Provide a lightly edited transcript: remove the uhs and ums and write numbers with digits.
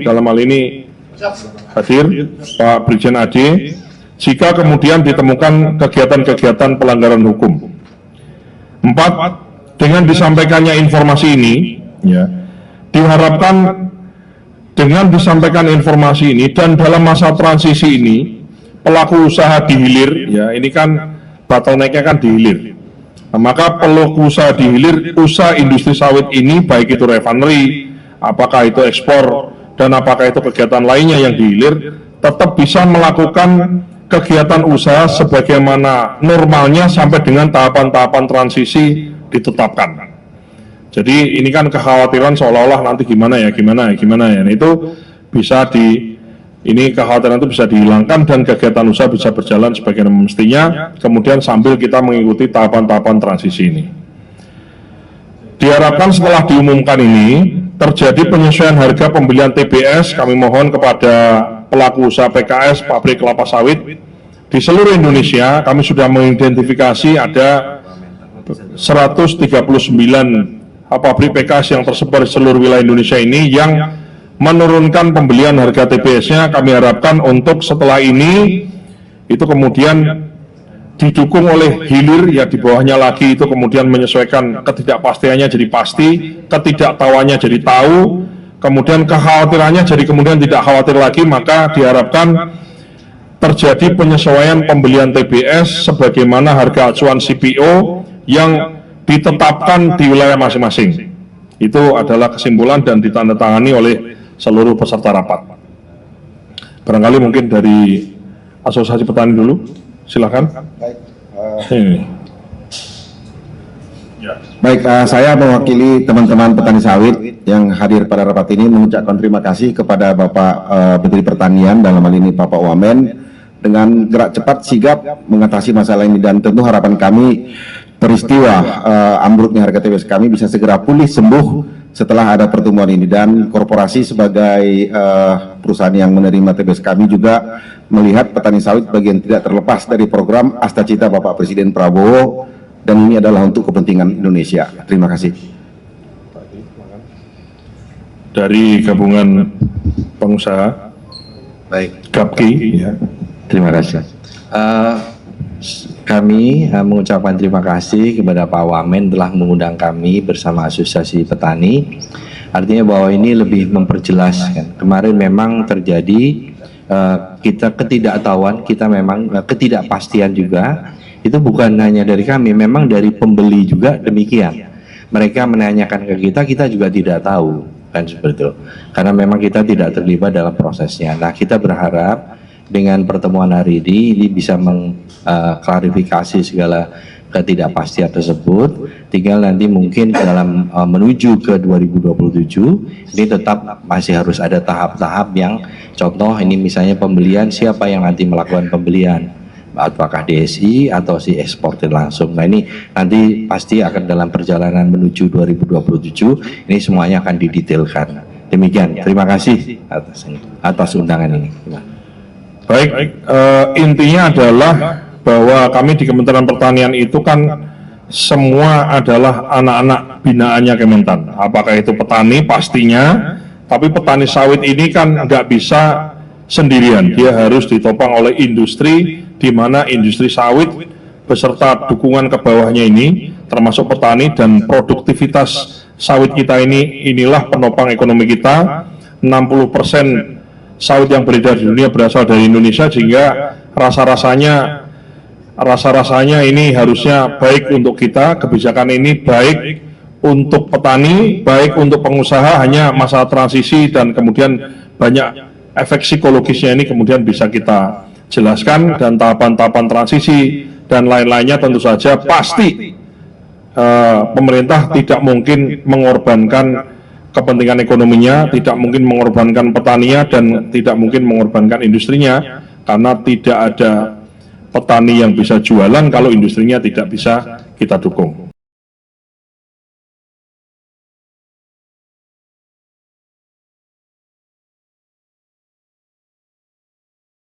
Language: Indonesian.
dalam hal ini hadir Pak Brigjen Ade, jika kemudian ditemukan kegiatan-kegiatan pelanggaran hukum. 4. Dengan disampaikannya informasi ini, ya, diharapkan dengan disampaikan informasi ini dan dalam masa transisi ini, pelaku usaha di hilir, ya, ini kan bottleneck-nya kan di hilir. Nah, maka pelaku usaha di hilir, usaha industri sawit ini, baik itu refinery, apakah itu ekspor, dan apakah itu kegiatan lainnya yang dihilir, tetap bisa melakukan kegiatan usaha sebagaimana normalnya sampai dengan tahapan-tahapan transisi ditetapkan. Jadi ini kan kekhawatiran seolah-olah nanti gimana ya. Nah, itu bisa ini kekhawatiran itu bisa dihilangkan dan kegiatan usaha bisa berjalan sebagaimana mestinya, kemudian sambil kita mengikuti tahapan-tahapan transisi ini. Diharapkan setelah diumumkan ini, terjadi penyesuaian harga pembelian TBS. Kami mohon kepada pelaku usaha PKS, pabrik kelapa sawit di seluruh Indonesia. Kami sudah mengidentifikasi ada 139 pabrik PKS yang tersebar di seluruh wilayah Indonesia ini yang menurunkan pembelian harga TBS-nya. Kami harapkan untuk setelah ini itu kemudian didukung oleh hilir, ya di bawahnya lagi itu kemudian menyesuaikan ketidakpastiannya jadi pasti, ketidaktahuannya jadi tahu, kemudian kekhawatirannya jadi kemudian tidak khawatir lagi. Maka diharapkan terjadi penyesuaian pembelian TBS sebagaimana harga acuan CPO yang ditetapkan di wilayah masing-masing. Itu adalah kesimpulan dan ditandatangani oleh seluruh peserta rapat. Barangkali mungkin dari Asosiasi Petani dulu, silakan. Baik, saya mewakili teman-teman petani sawit yang hadir pada rapat ini mengucapkan terima kasih kepada Bapak Menteri Pertanian, dalam hal ini Bapak Wamen, dengan gerak cepat sigap mengatasi masalah ini, dan tentu harapan kami peristiwa ambruknya harga TBS kami bisa segera pulih sembuh setelah ada pertemuan ini, dan korporasi sebagai perusahaan yang menerima TBS kami juga melihat petani sawit bagian tidak terlepas dari program Astacita Bapak Presiden Prabowo, dan ini adalah untuk kepentingan Indonesia. Terima kasih. Dari gabungan pengusaha, baik, GAPKI, ya. Terima kasih. Kami mengucapkan terima kasih kepada Pak Wamen telah mengundang kami bersama Asosiasi Petani. Artinya bahwa ini lebih memperjelas. Kemarin memang terjadi kita ketidaktahuan, kita memang ketidakpastian juga. Itu bukan hanya dari kami, memang dari pembeli juga demikian. Mereka menanyakan ke kita juga tidak tahu, kan seperti itu. Karena memang kita tidak terlibat dalam prosesnya. Nah, kita berharap dengan pertemuan hari ini bisa mengklarifikasi segala ketidakpastian tersebut. Tinggal nanti mungkin dalam menuju ke 2027 ini tetap masih harus ada tahap-tahap yang contoh ini misalnya pembelian, siapa yang nanti melakukan pembelian, apakah DSI atau si eksportir langsung. Nah, ini nanti pasti akan dalam perjalanan menuju 2027 ini semuanya akan didetailkan. Demikian, terima kasih atas undangan ini. Baik, intinya adalah bahwa kami di Kementerian Pertanian itu kan semua adalah anak-anak binaannya Kementan. Apakah itu petani pastinya, tapi petani sawit ini kan nggak bisa sendirian. Dia harus ditopang oleh industri, di mana industri sawit beserta dukungan ke bawahnya ini, termasuk petani, dan produktivitas sawit kita inilah penopang ekonomi kita. 60% sawit yang beredar di dunia berasal dari Indonesia, sehingga rasa-rasanya ini harusnya baik untuk kita, kebijakan ini baik untuk petani, baik untuk pengusaha. Hanya masa transisi dan kemudian banyak efek psikologisnya ini kemudian bisa kita jelaskan, dan tahapan-tahapan transisi dan lain-lainnya tentu saja pasti pemerintah tidak mungkin mengorbankan kepentingan ekonominya, tidak mungkin mengorbankan petaninya, dan tidak mungkin mengorbankan industrinya, karena tidak ada petani yang bisa jualan kalau industrinya tidak bisa kita dukung.